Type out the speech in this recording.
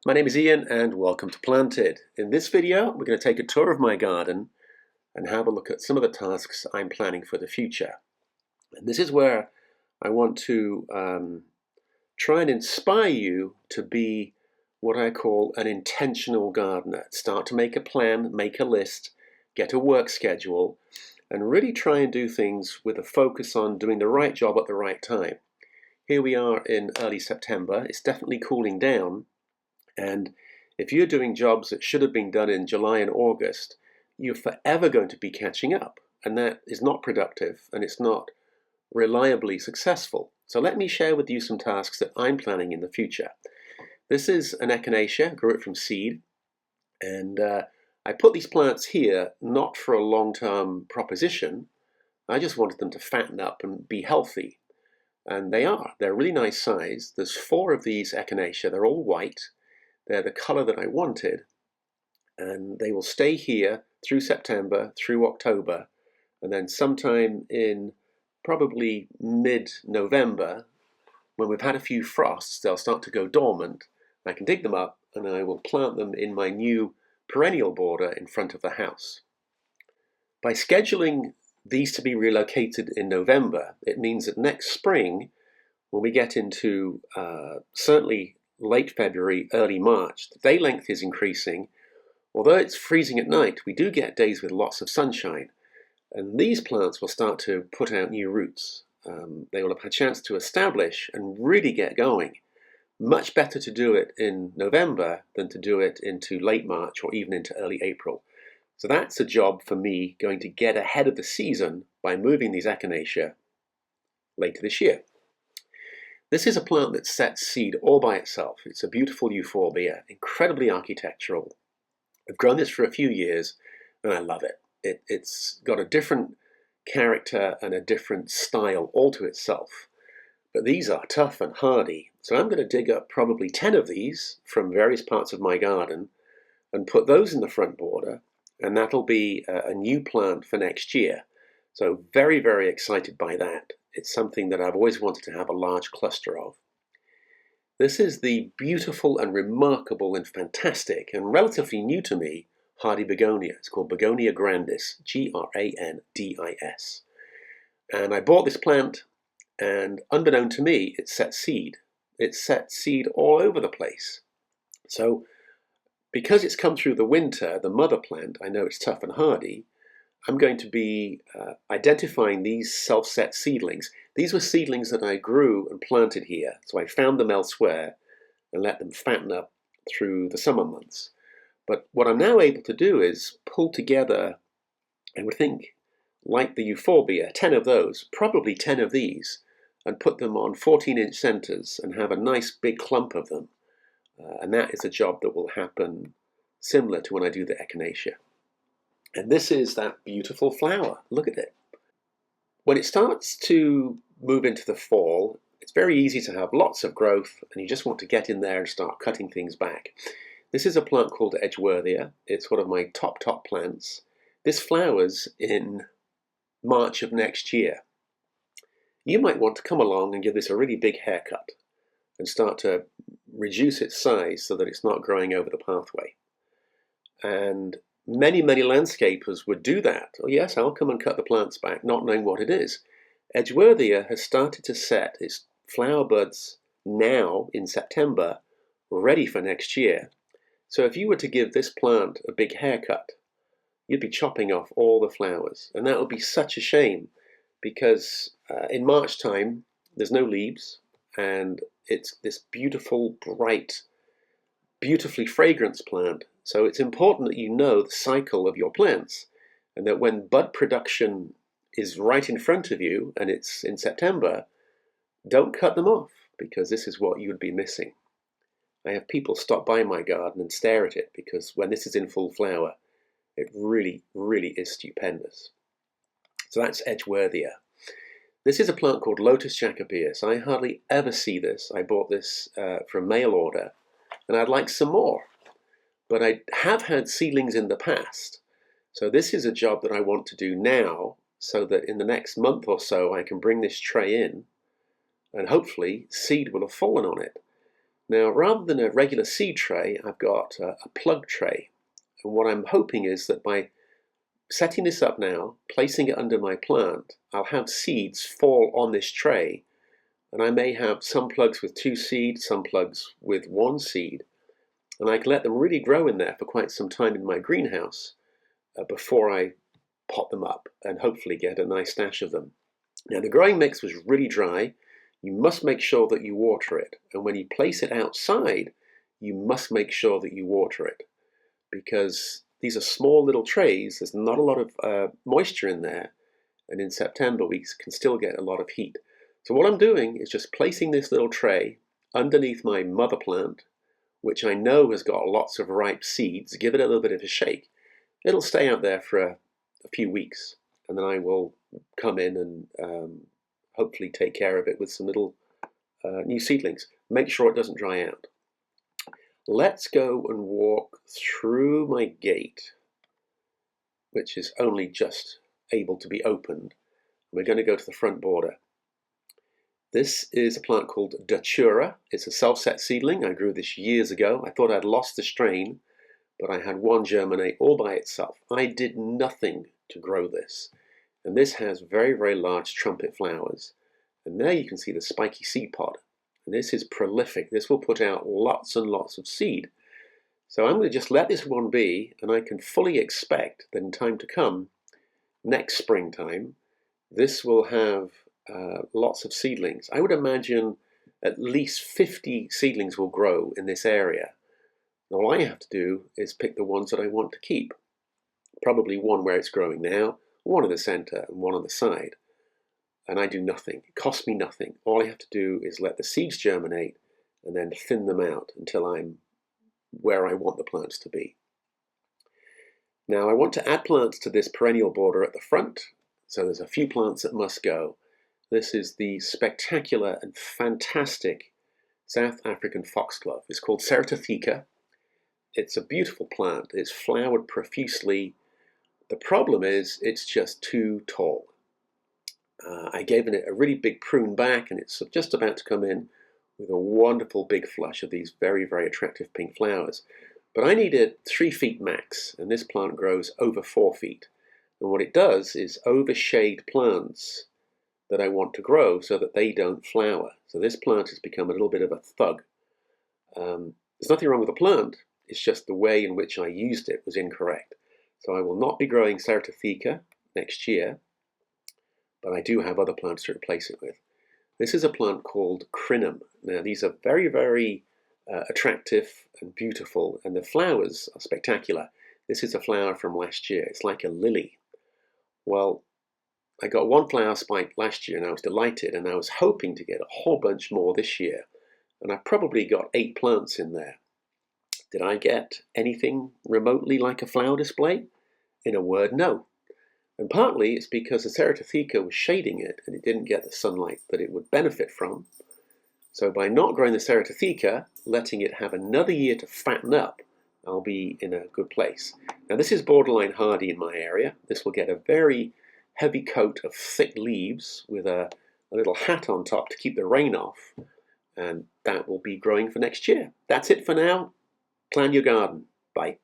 My name is Ian and welcome to Planted. In this video, we're going to take a tour of my garden and have a look at some of the tasks I'm planning for the future. And this is where I want to try and inspire you to be what I call an intentional gardener. Start to make a plan, make a list, get a work schedule, and really try and do things with a focus on doing the right job at the right time. Here we are in early September. It's definitely cooling down. And if you're doing jobs that should have been done in July and August, you're forever going to be catching up. And that is not productive and it's not reliably successful. So let me share with you some tasks that I'm planning in the future. This is an echinacea, grew it from seed. And I put these plants here not for a long-term proposition. I just wanted them to fatten up and be healthy. And they are. They're a really nice size. There's 4 of these echinacea. They're all white. They're the color that I wanted, and they will stay here through September, through October, and then sometime in probably mid-November, when we've had a few frosts, they'll start to go dormant. I can dig them up and I will plant them in my new perennial border in front of the house. By scheduling these to be relocated in November, it means that next spring, when we get into certainly late February, early March, the day length is increasing. Although it's freezing at night, we do get days with lots of sunshine. And these plants will start to put out new roots. They will have a chance to establish and really get going. Much better to do it in November than to do it into late March or even into early April. So that's a job for me, going to get ahead of the season by moving these echinacea later this year. This is a plant that sets seed all by itself. It's a beautiful euphorbia, incredibly architectural. I've grown this for a few years and I love it. It's got a different character and a different style all to itself. But these are tough and hardy. So I'm going to dig up probably 10 of these from various parts of my garden and put those in the front border, and that'll be a new plant for next year. So very, very excited by that. It's something that I've always wanted to have a large cluster of. This is the beautiful and remarkable and fantastic and relatively new to me hardy begonia. It's called Begonia grandis, Grandis. And I bought this plant, and unbeknown to me, it set seed. It set seed all over the place. So because it's come through the winter, the mother plant, I know it's tough and hardy, I'm going to be identifying these self-set seedlings. These were seedlings that I grew and planted here, so I found them elsewhere and let them fatten up through the summer months. But what I'm now able to do is pull together, I would think, like the euphorbia, 10 of those, probably 10 of these, and put them on 14-inch centers and have a nice big clump of them. And that is a job that will happen similar to when I do the echinacea. And this is that beautiful flower. Look at it. When it starts to move into the fall, it's very easy to have lots of growth and you just want to get in there and start cutting things back. This is a plant called Edgeworthia. It's one of my top plants. This flowers in March of next year. You might want to come along and give this a really big haircut and start to reduce its size so that it's not growing over the pathway. And many landscapers would do that. Oh yes, I'll come and cut the plants back, not knowing what it is. Edgeworthia has started to set its flower buds now in September, ready for next year. So if you were to give this plant a big haircut, you'd be chopping off all the flowers. And that would be such a shame because in March time, there's no leaves and it's this beautiful, bright, beautifully fragrant plant. So it's important that you know the cycle of your plants and that when bud production is right in front of you and it's in September, don't cut them off because this is what you would be missing. I have people stop by my garden and stare at it because when this is in full flower, it really is stupendous. So that's Edgeworthia. This is a plant called Lotus jacobaeus. I hardly ever see this. I bought this from mail order and I'd like some more. But I have had seedlings in the past. So this is a job that I want to do now so that in the next month or so I can bring this tray in and hopefully seed will have fallen on it. Now, rather than a regular seed tray, I've got a plug tray. And what I'm hoping is that by setting this up now, placing it under my plant, I'll have seeds fall on this tray. And I may have some plugs with 2 seeds, some plugs with 1 seed. And I can let them really grow in there for quite some time in my greenhouse before I pot them up and hopefully get a nice stash of them. Now, the growing mix was really dry. You must make sure that you water it. And when you place it outside, you must make sure that you water it, because these are small little trays. There's not a lot of moisture in there. And in September, we can still get a lot of heat. So what I'm doing is just placing this little tray underneath my mother plant, which I know has got lots of ripe seeds. Give it a little bit of a shake. It'll stay out there for a few weeks, and then I will come in and hopefully take care of it with some little new seedlings. Make sure it doesn't dry out. Let's go and walk through my gate, which is only just able to be opened. We're going to go to the front border. This is a plant called Datura. It's a self-set seedling. I grew this years ago. I thought I'd lost the strain, but I had one germinate all by itself. I did nothing to grow this. And this has very, very large trumpet flowers. And there you can see the spiky seed pod. And this is prolific. This will put out lots and lots of seed. So I'm going to just let this one be, and I can fully expect that in time to come, next springtime, this will have lots of seedlings. I would imagine at least 50 seedlings will grow in this area. All I have to do is pick the ones that I want to keep. Probably one where it's growing now, one in the center and one on the side. And I do nothing. It costs me nothing. All I have to do is let the seeds germinate and then thin them out until I'm where I want the plants to be. Now I want to add plants to this perennial border at the front. So there's a few plants that must go. This is the spectacular and fantastic South African foxglove. It's called Ceratotheca. It's a beautiful plant. It's flowered profusely. The problem is it's just too tall. I gave it a really big prune back, and it's just about to come in with a wonderful big flush of these very, very attractive pink flowers. But I needed 3 feet max, and this plant grows over 4 feet. And what it does is overshade plants that I want to grow so that they don't flower. So this plant has become a little bit of a thug. There's nothing wrong with the plant. It's just the way in which I used it was incorrect. So I will not be growing Ceratotheca next year, but I do have other plants to replace it with. This is a plant called Crinum. Now these are very, very attractive and beautiful, and the flowers are spectacular. This is a flower from last year. It's like a lily. Well, I got 1 flower spike last year and I was delighted, and I was hoping to get a whole bunch more this year. And I probably got 8 plants in there. Did I get anything remotely like a flower display? In a word, no. And partly it's because the Ceratotheca was shading it and it didn't get the sunlight that it would benefit from. So by not growing the Ceratotheca, letting it have another year to fatten up, I'll be in a good place. Now this is borderline hardy in my area. This will get a very heavy coat of thick leaves with a little hat on top to keep the rain off. And that will be growing for next year. That's it for now. Plan your garden. Bye.